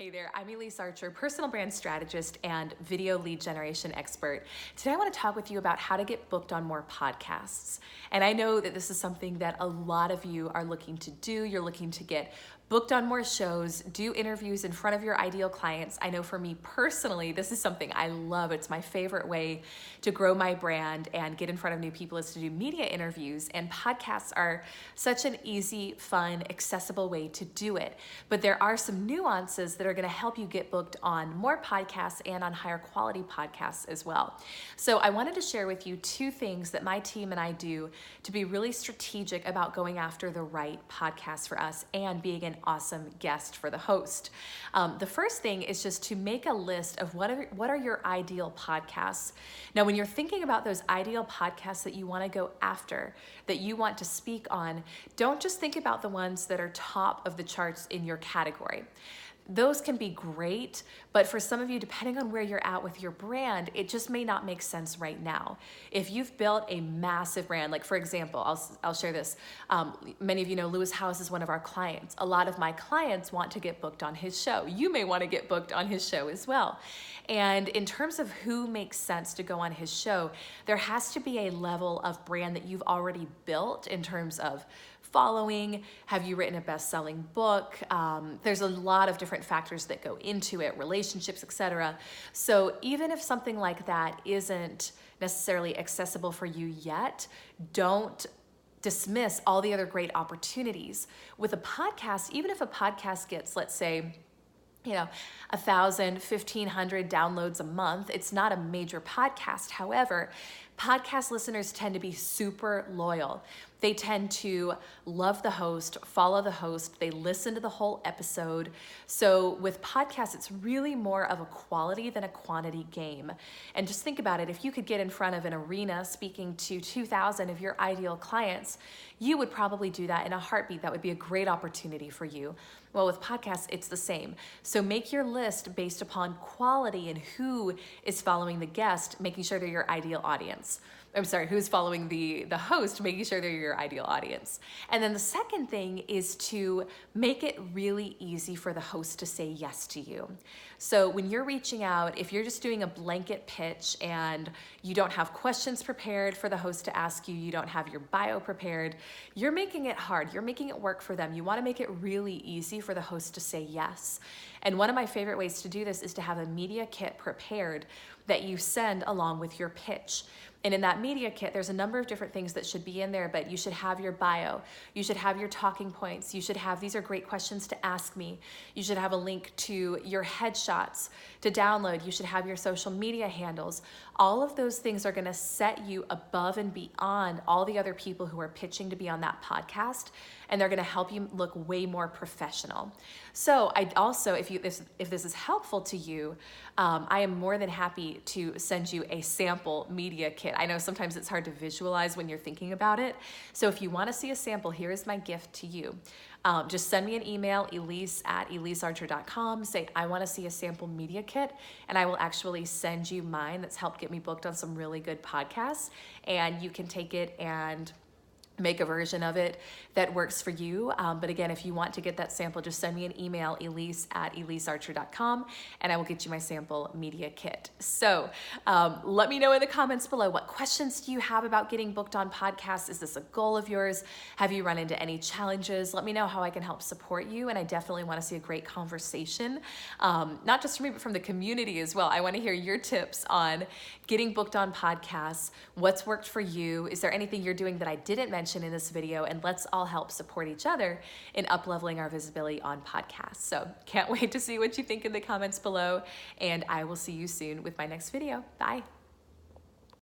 Hey there, I'm Elise Archer, personal brand strategist and video lead generation expert. Today I want to talk with you about how to get booked on more podcasts. And I know that this is something that a lot of you are looking to do. You're looking to get booked on more shows, do interviews in front of your ideal clients. I know for me personally, this is something I love. It's my favorite way to grow my brand and get in front of new people is to do media interviews. And podcasts are such an easy, fun, accessible way to do it. But there are some nuances that are going to help you get booked on more podcasts and on higher quality podcasts as well. So I wanted to share with you two things that my team and I do to be really strategic about going after the right podcast for us and being an awesome guest for the host. The first thing is just to make a list of what are your ideal podcasts. Now, when you're thinking about those ideal podcasts that you want to go after, that you want to speak on, don't just think about the ones that are top of the charts in your category. Those can be great, but for some of you, depending on where you're at with your brand, it just may not make sense right now. If you've built a massive brand, like for example, I'll share this. Many of you know Lewis Howes is one of our clients. A lot of my clients want to get booked on his show. You may want to get booked on his show as well. And in terms of who makes sense to go on his show, there has to be a level of brand that you've already built in terms of following. Have you written a best-selling book? There's a lot of different factors that go into it, relationships, etc. So even if something like that isn't necessarily accessible for you yet, don't dismiss all the other great opportunities. With a podcast, even if a podcast gets, let's say, 1,000, 1,500 downloads a month, it's not a major podcast. However, podcast listeners tend to be super loyal. They tend to love the host, follow the host, they listen to the whole episode. So with podcasts, it's really more of a quality than a quantity game. And just think about it, if you could get in front of an arena speaking to 2,000 of your ideal clients, you would probably do that in a heartbeat. That would be a great opportunity for you. Well, with podcasts, it's the same. So make your list based upon quality and who is following the guest, making sure they're your ideal audience. Who's following the host, making sure they're your ideal audience. And then the second thing is to make it really easy for the host to say yes to you. So when you're reaching out, if you're just doing a blanket pitch and you don't have questions prepared for the host to ask you, you don't have your bio prepared, you're making it hard. You're making it work for them. You want to make it really easy for the host to say yes. And one of my favorite ways to do this is to have a media kit prepared that you send along with your pitch. And in that media kit, there's a number of different things that should be in there, but you should have your bio, you should have your talking points, you should have, these are great questions to ask me, you should have a link to your headshots to download, you should have your social media handles. All of those things are gonna set you above and beyond all the other people who are pitching to be on that podcast, and they're gonna help you look way more professional. So I also, if this is helpful to you, I am more than happy to send you a sample media kit. I know sometimes it's hard to visualize when you're thinking about it. So if you want to see a sample, here is my gift to you. Just send me an email, elise@elisearcher.com. Say, I want to see a sample media kit, and I will actually send you mine that's helped get me booked on some really good podcasts. And you can take it and make a version of it that works for you. But again, if you want to get that sample, just send me an email, elise@elisearcher.com, and I will get you my sample media kit. So let me know in the comments below, what questions do you have about getting booked on podcasts? Is this a goal of yours? Have you run into any challenges? Let me know how I can help support you. And I definitely want to see a great conversation, not just from me, but from the community as well. I want to hear your tips on getting booked on podcasts. What's worked for you? Is there anything you're doing that I didn't mention in this video? And let's all help support each other in up-leveling our visibility on podcasts. So can't wait to see what you think in the comments below, and I will see you soon with my next video. Bye.